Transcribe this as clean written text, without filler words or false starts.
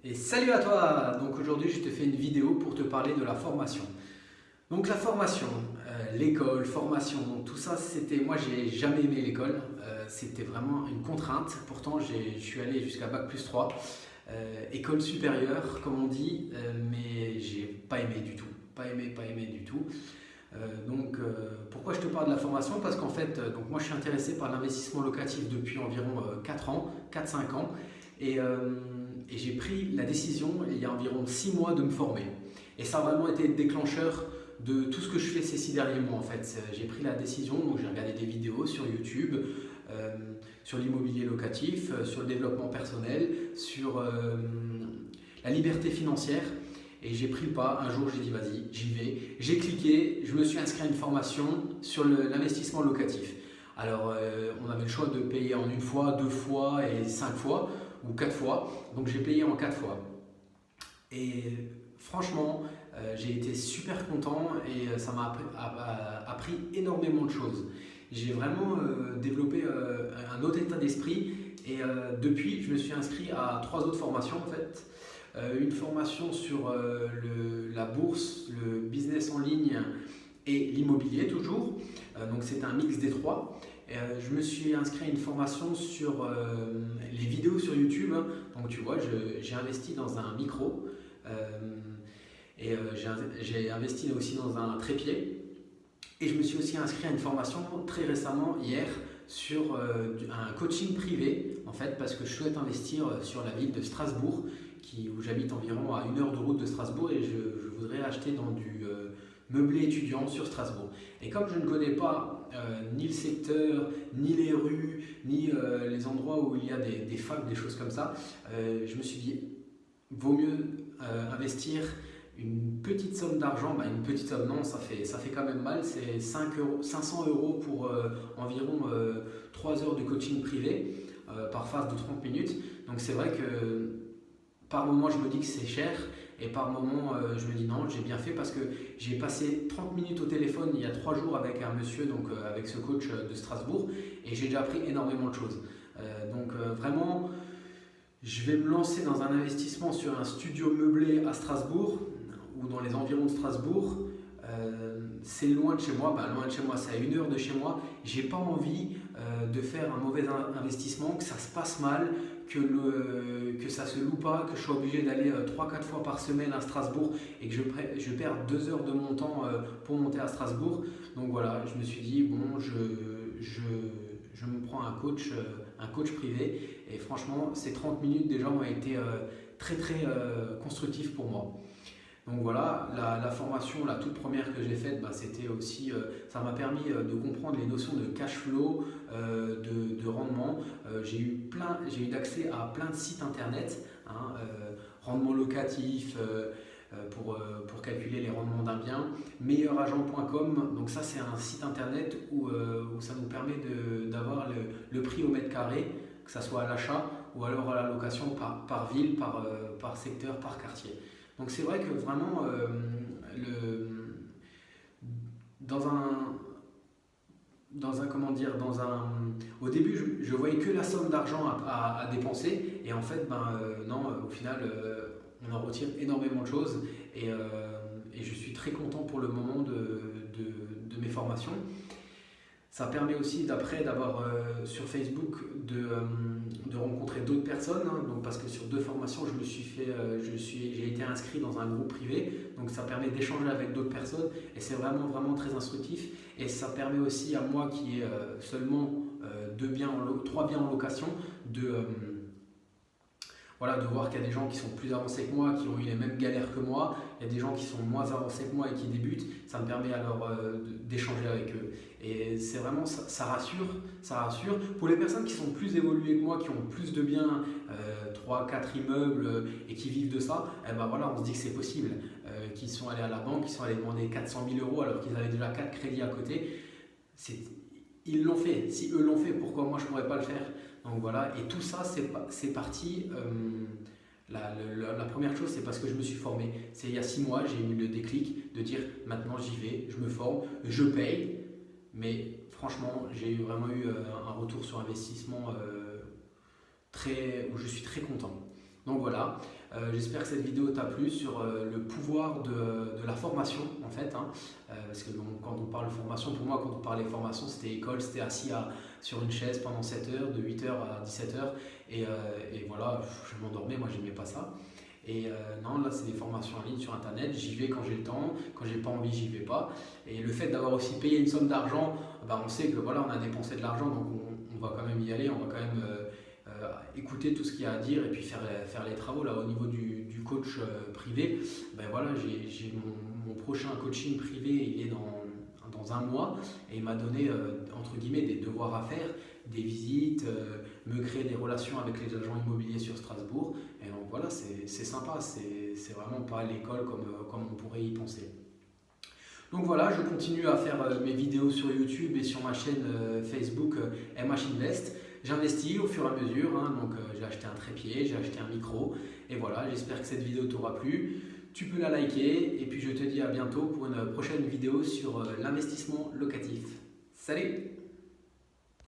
Et salut à toi! Donc aujourd'hui je te fais une vidéo pour te parler de la formation. Donc la formation, l'école, formation, tout ça c'était... Moi j'ai jamais aimé l'école, c'était vraiment une contrainte. Pourtant je suis allé jusqu'à Bac+3, école supérieure comme on dit, mais j'ai pas aimé du tout. Pas aimé du tout. Pourquoi je te parle de la formation? Parce qu'en fait, moi je suis intéressé par l'investissement locatif depuis environ 4 ans, 4-5 ans. Et, euh, et j'ai pris la décision, il y a environ 6 mois, de me former. Et ça a vraiment été le déclencheur de tout ce que je fais ces 6 derniers mois en fait. J'ai pris la décision, donc j'ai regardé des vidéos sur YouTube, euh, sur l'immobilier locatif, sur le développement personnel, sur la liberté financière. Et j'ai pris le pas, un jour j'ai dit vas-y, j'y vais. J'ai cliqué, je me suis inscrit à une formation sur l'investissement locatif. Alors on avait le choix de payer en une fois, 2 fois et 5 fois ou 4 fois. Donc j'ai payé en 4 fois. Et franchement, j'ai été super content et ça m'a appris énormément de choses. J'ai vraiment développé un autre état d'esprit et depuis, je me suis inscrit à 3 autres formations en fait. Une formation sur la bourse, le business en ligne et l'immobilier toujours. Donc c'est un mix des trois. Je me suis inscrit à une formation sur les vidéos sur YouTube. Donc tu vois, j'ai investi dans un micro j'ai investi aussi dans un trépied. Et je me suis aussi inscrit à une formation très récemment, hier, sur un coaching privé, en fait, parce que je souhaite investir sur la ville de Strasbourg, où j'habite environ à 1 heure de route de Strasbourg, et je voudrais acheter dans du meublé étudiant sur Strasbourg. Et comme je ne connais pas ni le secteur, ni les rues, ni les endroits où il y a des facs, des choses comme ça, je me suis dit, vaut mieux investir une petite somme d'argent, une petite somme non, ça fait quand même mal, c'est 500 euros pour environ 3 heures de coaching privé par phase de 30 minutes. Donc c'est vrai que par moment je me dis que c'est cher et par moment je me dis non, j'ai bien fait parce que j'ai passé 30 minutes au téléphone il y a 3 jours avec un monsieur, avec ce coach de Strasbourg, et j'ai déjà appris énormément de choses. Vraiment, je vais me lancer dans un investissement sur un studio meublé à Strasbourg ou dans les environs de Strasbourg. C'est loin de chez moi, loin de chez moi, c'est à 1 heure de chez moi. J'ai pas envie de faire un mauvais investissement, que ça se passe mal, que ça se loue pas, que je sois obligé d'aller 3-4 fois par semaine à Strasbourg et que je perds 2 heures de mon temps pour monter à Strasbourg. Donc voilà, je me suis dit, bon, je me prends un coach privé, et franchement, ces 30 minutes déjà ont été très constructifs pour moi. Donc voilà, la formation, la toute première que j'ai faite, c'était aussi, ça m'a permis de comprendre les notions de cash flow, de rendement. J'ai eu d'accès à plein de sites internet, rendement locatif, pour calculer les rendements d'un bien, meilleuragent.com. Donc ça c'est un site internet où ça nous permet d'avoir le prix au mètre carré, que ça soit à l'achat ou alors à la location par ville, par secteur, par quartier. Donc c'est vrai que vraiment, dans comment dire, au début je voyais que la somme d'argent à dépenser, et en fait non, au final on en retire énormément de choses, et je suis très content pour le moment de mes formations. Ça permet aussi d'avoir sur Facebook de rencontrer d'autres personnes, donc parce que sur 2 formations j'ai été inscrit dans un groupe privé, donc ça permet d'échanger avec d'autres personnes et c'est vraiment très instructif, et ça permet aussi à moi qui ai seulement 3 biens en location voilà, de voir qu'il y a des gens qui sont plus avancés que moi, qui ont eu les mêmes galères que moi. Il y a des gens qui sont moins avancés que moi et qui débutent. Ça me permet alors d'échanger avec eux. Et c'est vraiment, ça rassure. Pour les personnes qui sont plus évoluées que moi, qui ont plus de biens, 3-4 immeubles, et qui vivent de ça, voilà, on se dit que c'est possible. Qui sont allés à la banque, qui sont allés demander 400 000 euros alors qu'ils avaient déjà 4 crédits à côté. Ils l'ont fait. Si eux l'ont fait, pourquoi moi je ne pourrais pas le faire? Donc voilà, et tout ça, c'est parti. La première chose, c'est parce que je me suis formé. C'est il y a 6 mois, j'ai eu le déclic de dire maintenant j'y vais, je me forme, je paye. Mais franchement, j'ai vraiment eu un retour sur investissement où je suis très content. Donc voilà, j'espère que cette vidéo t'a plu sur le pouvoir de la formation en fait. Parce que bon, quand on parle de formation, pour moi quand on parlait formation c'était école, c'était assis sur une chaise pendant 7 heures, de 8 heures à 17 heures. Et voilà, je m'endormais, moi j'aimais pas ça. Non, là c'est des formations en ligne sur internet, j'y vais quand j'ai le temps, quand j'ai pas envie j'y vais pas. Et le fait d'avoir aussi payé une somme d'argent, bah, on sait que voilà, on a dépensé de l'argent, donc on va quand même y aller, on va quand même écouter tout ce qu'il y a à dire et puis faire les travaux. Là au niveau du coach privé, ben voilà, j'ai mon prochain coaching privé, il est dans un mois et il m'a donné entre guillemets des devoirs à faire, des visites, me créer des relations avec les agents immobiliers sur Strasbourg. Et donc voilà, c'est sympa, c'est vraiment pas l'école comme on pourrait y penser. Donc voilà, je continue à faire mes vidéos sur YouTube et sur ma chaîne Facebook MH Invest. J'investis au fur et à mesure, donc j'ai acheté un trépied, j'ai acheté un micro. Et voilà, j'espère que cette vidéo t'aura plu. Tu peux la liker et puis je te dis à bientôt pour une prochaine vidéo sur l'investissement locatif. Salut!